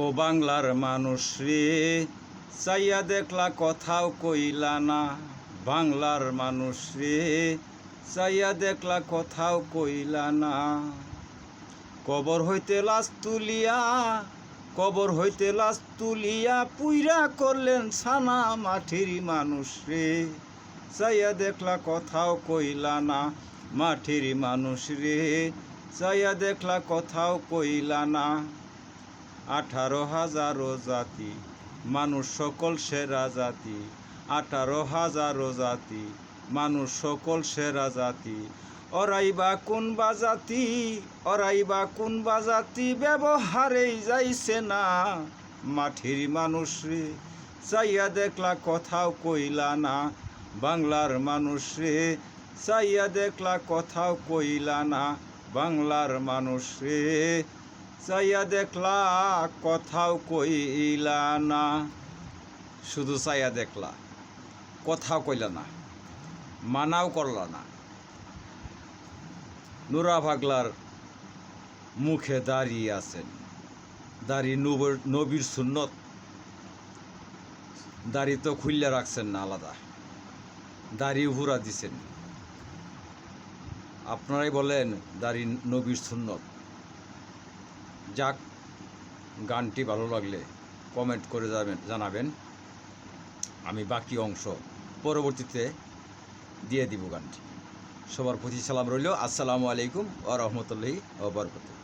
ও বাংলার মানুষ রে, চাইয়া দেখলা কথাও কইলা না। বাংলার মানুষ রে, চাইয়া দেখলা কথাও কইলা না। কবর হইতে লাশ তুলিয়া, কবর হইতে লাশ তুলিয়া পুইরা করলেন ছানা। মাটির মানুষ রে, চাইয়া দেখলা কথাও কইলা না। মাটির মানুষ রে, চাইয়া দেখলা কথাও কইলা না। 18,000 জাতি মানুষ সকল সেরা জাতি। 18,000 জাতি মানুষ সকল সেরা জাতি। ওরাই বা কোন বাজাতি, ওরাই বা কোন বাজাতি, ব্যবহারেই যাইছে না। মাটির মানুষ রে, চাইয়া দেখলা কথাও কইলা না। বাংলার মানুষ রে, চাইয়া দেখলা কথাও কইলা না। বাংলার মানুষ রে, চাইয়া দেখলা কথাও কইলা না। শুধু চাইয়া দেখলা, কথাও কইলা না, মানাও করলা না। নুরা পাগলার মুখে দাঁড়িয়ে আছেন, দাড়ি নবীর সুন্নত, দাড়ি তো খুললে রাখছেন না, আলাদা দাড়ি উহুরা দিছেন। আপনারাই বলেন দাড়ি নবীর সুন্নত। যাক, গানটি ভালো লাগলে কমেন্ট করে জানাবেন। আমি বাকি অংশ পরবর্তীতে দিয়ে দিব গানটি। সবার প্রতি সালাম রইল। আসসালামু আলাইকুম ওয়া রাহমাতুল্লাহি ওয়া বারাকাতুহু।